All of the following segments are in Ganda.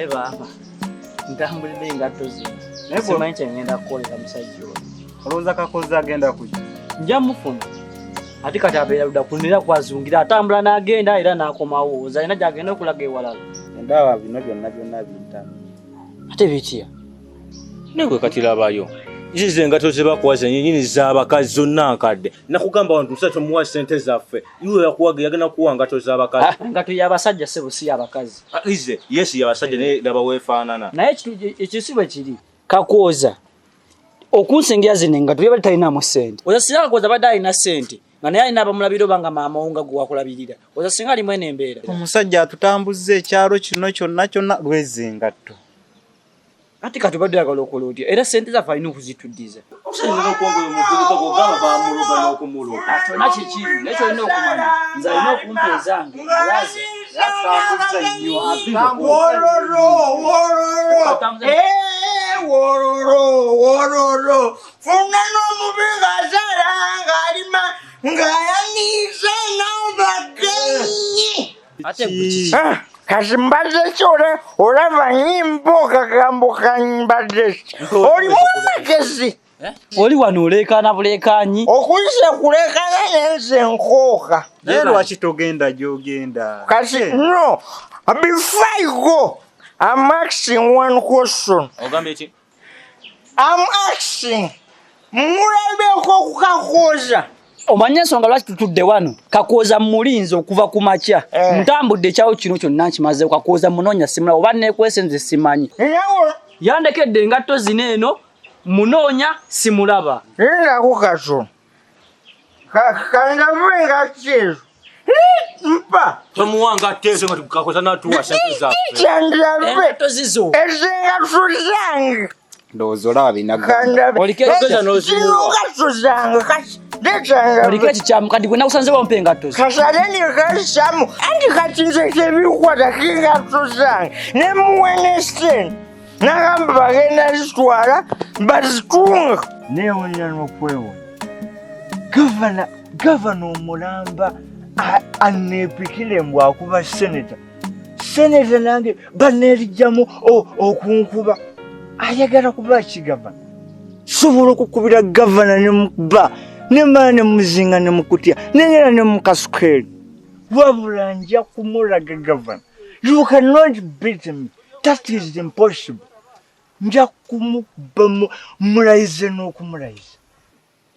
naye baba ntambulidde ngatto zino naye bw'omanyi kyengenda kukolera musajja oyo olowooza kakozi agenda kuki nja mufuna ate kati abeera ludda kunira kwazungira atambula n'agenda era n'akomawo ozalina gy'agenda okulaga ewalala endaba bino byonna bintamu ate bitya negwe kati labayo izi engato zebakuwaza nyenyini z'abakazi zonna nkadde nakugamba wantu tusatu muwa sente zaffe iwe yakuwaga yagenda kuwa ngato z'abakazi engato y'abasajja sebo si y'abakazi ize yesi y'abasajja naye laba weefaanana naye ekisibo kiri kakwoza okunsengera zino engato byaba talinamu ssente oza singa kakwoza badde alina ssente nga naye alina abamulabira oba nga maama wo nga gwe wakulabirira oza singa alimu eno embeera omusajja atutambuzza ekyalo kino kyonna lwezi engatto ati kati badde yagala okola otya era ssente zaffe alina okuzituddiza okusinzira okwongera omuntu ogamba bamuloga n'okumuloga kyonna kikiri naye kyolina okumanya nze alina okumpa ezange olaze yatambuzza nnyo wororo funa n'omubi ng'azala ng'alima ng'ayanyiza n'abagenyi ate kasi mbadde ki olaba nyimbo kagambo kambadde ki oli mumagezi oli wano oleekaana buleekaanyi okuyise kuleekana nenze nkooka naye lwaki togenda gy'ogenda kasi no before I go I'm asking one question ogambye eki I'm asking mulabeko kukakooza omanye ensonga lwaki tutudde wano kakooza mulinzi okuva ku makya ntambudde ekyawo kino kyonna nkimaze kakooza munoonya simula oba neekwese nze simanyi yandekedde engatto zino eno munoonya simulaba ndako kaso kandave engatto ezo mpa tomuwanga teeso nga tukakoza natuwa sente zaffe kyandave engatto zizo ezo engatto zange ndowooza olaba binaga engatto zange kasi oliko ekikyamu kati gwe nakusanze wampa engatto zo kasaleni kasamu anti kati nze tebikwata kengatto zange nemuwe nesente nagamba bagenda zitwala bazitunga newonya n'okwewonya gavana omulamba anepikire mbwakuba seneta nange banerijjamu okunkuba ayagala kuba kigavana sobola okukubira gavana nemukuba nemala nemuzinga nemukutya nengera nemukasukeri wabula nja kumulaga gavana you cannot beat me that is impossible nja kumukuba mulayize n'okumulayiza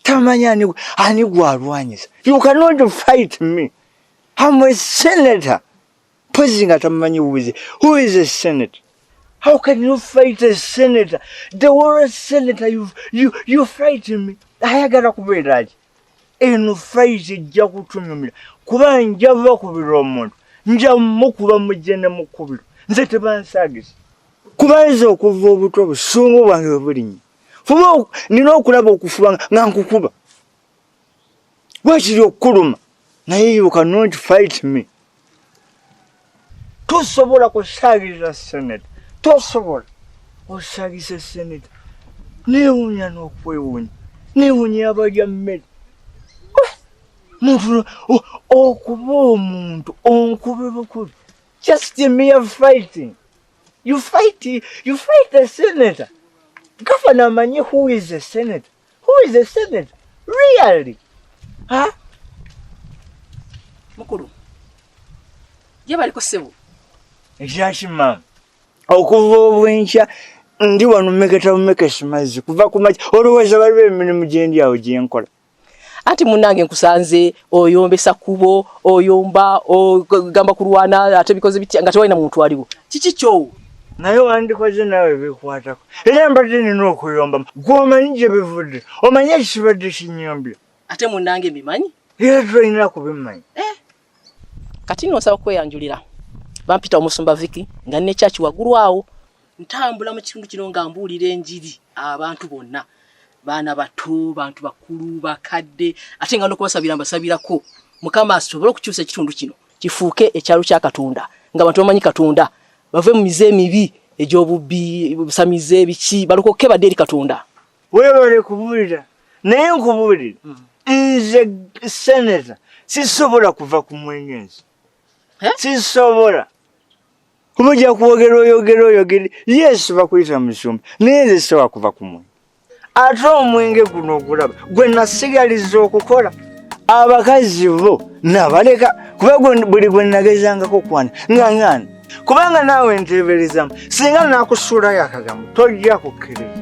tamanya ani gwalwanyisa you cannot fight me I'm a senator pozinga tamanyi who is a senator. How can you fight a senator? The worst senator you fight me. Ayagala kubeeraje. Eno fight ejja kutunyumira. Kuba njava kubira omuntu. Nja mukuba mujene mukubira. Nze tebansagisa. Kuba nze okuva obuto busungu bwange bulinyi. Fuba nina okulaba okufuba nga nkukuba. Wakiri okuluma. Naye you cannot fight me. Tosobola kusagisa senator. Tosobola osagisa senator. Newunya n'okwewunya. Newunya abalya mmere. Muntu okuba omuntu onkube bukubi. Just a mere fighting. You fight a senator. Governor Manye, who is a senator? Who is a senator? Really? Huh? Mukuru. Ye bali ko sebo. Ejashi mama. Okuva obwencha ndi wano mekesimazi kuva ku machi oloweza bali emirimu gyendi awo gyenkola. Ati munange nkusanze oyombesa kubo oyomba ogamba kulwana ate bikoze biti nga tewalina muntu aliwo. Kiki kyo? Naye wandikoze nawe bikwatako. Era mbadde nina okuyomba. Gwomanyi gye bivudde. Omanyi ekibadde kinyombya. Ate munange mbimanyi? Era tulina kubimanyi. Kati nosaba kweyanjulira. Bampita omusumba Viki nga ne chachi wagulu awo ntambula mu kitundu kino nga mbuulira enjiri abantu bonna baana bato bantu bakulu bakadde ate nga nokubasabira mbasabirako mukama asobole okukyusa ekitundu kino kifuuke ekyalo kya Katonda nga abantu bamanyi Katonda bave mu mize mibi ejobubbi busamize biki balokoke badde eri Katonda. Wewe kubuulira naye nkubuulira nze senator sisobola kuva ku mwenyenzi. Sisobola. Kumujja kuwogera yes bakuyita musumba naye sewa kuva kumwe ate omwenge guno ogulaba gwe nasigaliza okukola abakazi bo nabaleka kuba buli gwe nagezangako kwana ngangana kubanga naawe nteeberezamu singa nakusuulayo akagambo tojja kukkiriza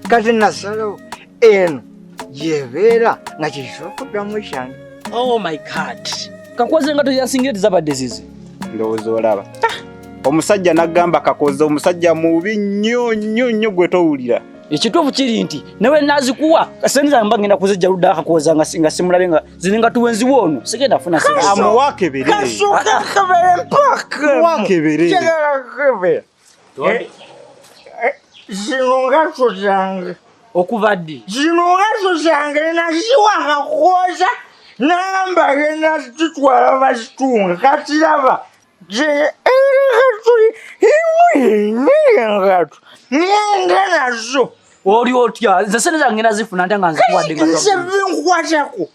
kati nasalawo eno gyebeera nga kisobola okuddamu ekyange. Oh my God. Kakoze nga toyasingire zabadde zizi. Ndowooza olaba. Omusajja n'agamba Kakoze omusajja mubi nnyo gwe towulira. Ekituufu kiri nti newe nazikuwa kasenza mba ngenda kuzijja ludda Kakoza nga simulabe nga zininga tuwenzi wono sigenda funa sibisa. Amuwakebere. Kasuka kabere mpaka. Wakebere. Chegala kabere. Zinonga tuzange. Okuvadde. Zinonga tuzange naziwa Kakoza namba gena tutwala bazitunga katiraba. Je ngatu ngenda nazo oli otya nze seneza ngenda zifuna ntanga nzikuwadde nga nkwatako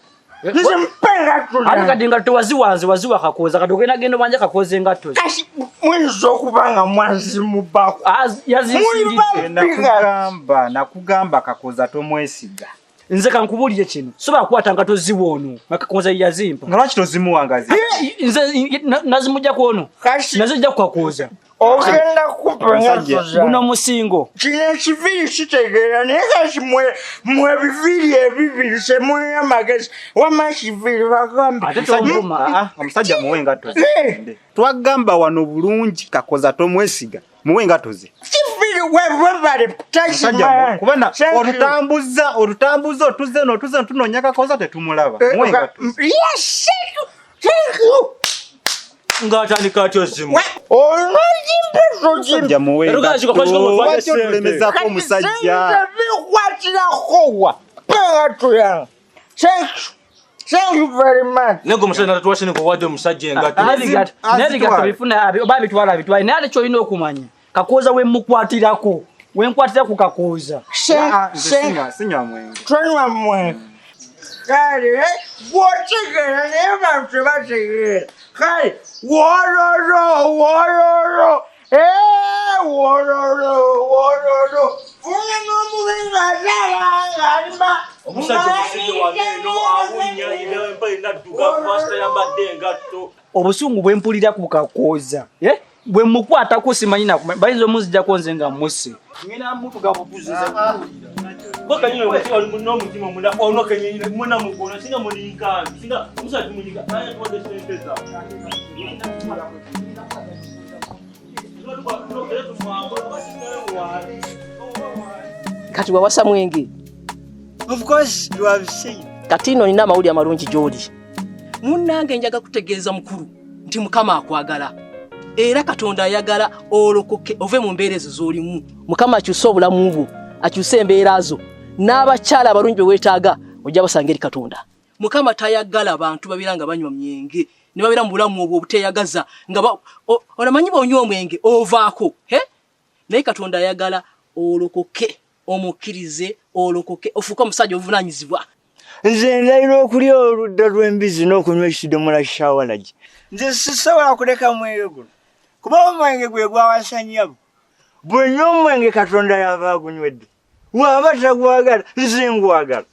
nze mpenga ali kati nga towaziwanze waziwa Kakoza kati ogenda genda banja Kakoze nga tozi kasi mwizo okubanga mwazi mubako yazisingidde nakugamba Kakoza tomwesiga nze kankubulire kino sobola kukwata nga toziwono nga Kakoza yazimpa nga lwaki tozimuwangazi nze nazimujja kwono nazijja kukakoza ogenda kupanga guno musingo kino ekiviri kitegeera naye kasi mwe biviri ebibiri semulina amagezi wama kiviri bagambe ate tomvuma omusajja muwe engatto ze twagamba wano bulungi Kakoza tomwesiga muwe engatto ze kiviri webale takimanya kubana olutambuza otuze tunoonya Kakoza tetumulaba muwe engatto yes thank you ngatandika atyo zimu omusajja muwe engatto tulemezako omusajja bikwatirakowa pengatto yange thank you very much nego omusajja natatuwasine kuwadde omusajja engatto nebigatto bifuna oba bitwala bitwale naye ate kyolina okumanya Kakoza wemukwatirako wenkwatiraku Kakoza sinywa mwenge tonywa mwenge kale bwotegeera naye bantu tebategeera kale wololo wololo funye n'omubenga atalanga alima omusajja omusajja waneeno awunya ina empale nadduka kubasita yambadde engatto obusungu bwempulira ku Kakoza bwe mukwatako simanyi nakumanya bayinza omuzijjako nze nga musse ngena mutuga butuziza bakanywe n'omutima omunda ono kenyine muna mukono singa mulinga singa musajja mulinga naye tuwadde sente za kati wawasa mwenge. of course you have seen kati no nina amawulire amalungi gy'oli munnange njaga kutegeeza mukulu nti Mukama akwagala era Katonda ayagala olokoke ove mu mbeera ezo z'olimu. Mukama akyusa obulamu bwo akyusa embeera zo n'abakyala abalungi bwe weetaaga ojja basanga eri Katonda. Mukama tayagala abantu babeera nga banywa myenge ne babeera mu bulamu obwo obuteeyagaza nga olamanyi bonywa omwenge ovaako naye Katonda ayagala olokoke omukkirize olokoke ofuuke omusajja obuvunaanyizibwa. nze ndayira okulya oludda lw'embizi n'okunywa ekidomola kyawalagi nze sisobola kuleka mwenge guno kuba omwenge gwe gwawasanyabo bwe nywa omwenge Katonda yava agunywedde waba tagwagala nze ngwagala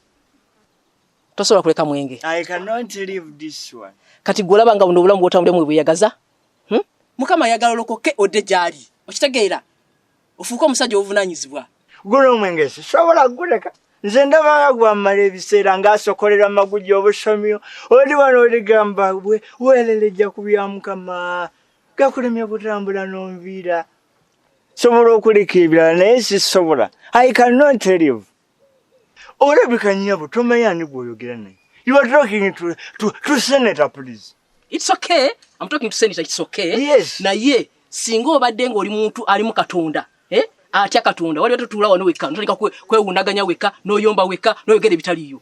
tosobola kuleka mwenge. I cannot leave this one. Kati gwolaba nga buno obulamu bw'otambulemu bweyagaza Mukama ayagala olokoke odde gy'ali okitegeera ofuuke omusajja obuvunaanyizibwa. guno omwenge sisobola guleka nze ndabanga gwammala ebiseera ng'asokolera amaguji obusomyo oli wano oligamba weererejja ku bya Mukama gakulemye kutambula n'onviira sobola okuleka ebirala naye sisobola. I cannot live. Olabika nnyabo tomanya ani gw'oyogera naye. You are talking to Senator, please. It's okay. I'm talking to Senator. It's okay. Yes. Naye singa obadde ng'oli muntu ali mu Katonda atya Katonda wali batutuula wano wekka ntandika kwewunaganya wekka n'oyomba wekka n'oyogera ebitaliyo.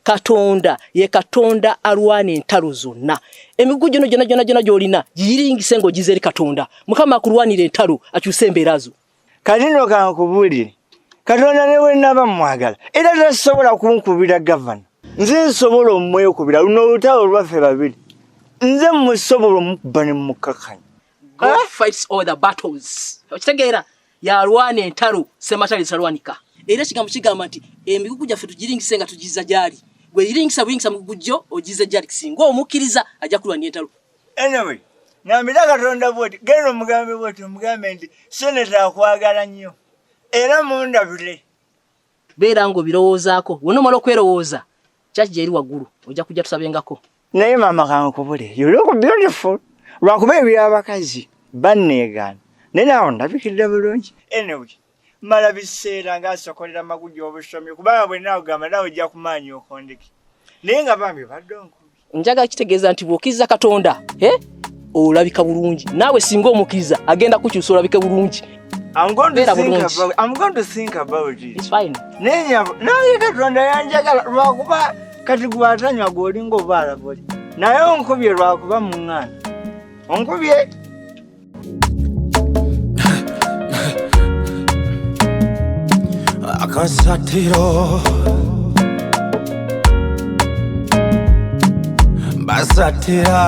Katonda ye Katonda alwana entalo zonna. Emigugu gyonna gy'olina giyiringise ng'ogize eri Katonda. Mukama akulwanira entalo akyuse embeera zo. Kalino kankubuulire Katonda ne bwe nnaba mwagala era tasobola kunkubira gavana. Nze nsobola omwekubira luno olutalo lwaffe babiri. Nze musobola omukuba ne mukakanya. God fights all the battles. Okitegeera yalwana entalo sematali salwanika. Era kigambo kigamba nti emigugu gyaffe tugiringise nga tugiza gyali. Gwe yiringisa buyingisa mu gujjo ogiza gyali kisinga omukkiriza ajja kulwana entalo. Anyway, ngambira Katonda bwoti gero mugambe bwoti mugambe nti Senator akwagala nnyo. Era mundabire. Beera ngo birowoozaako. Wonomala okwerowooza. Kyaki gyeri waggulu ojja kujja tusabengako. Naye mama kankubule, you look beautiful. Lwakuba ebyabakazi banneegaana. Naye nawo ndabikidde bulungi. Anyway, mala biseera ng'asokolera magujo obusomi kubanga bwe nawe gamba nawe ojja kumaanyi okondeki. Naye nga bambi badde onkubi. Njaga kitegeeza nti bw'okkiriza Katonda, olabika bulungi. Naawe singa omukkiriza agenda kukyusa olabika bulungi. I'm going to think about it. It's fine. Naye Katonda yanjagala lwakuba kati gwatanywa gwolinga obaala buli. Naye onkubye lwakuba muŋŋaana. Onkubye. AKASATTIRO BASATTIRA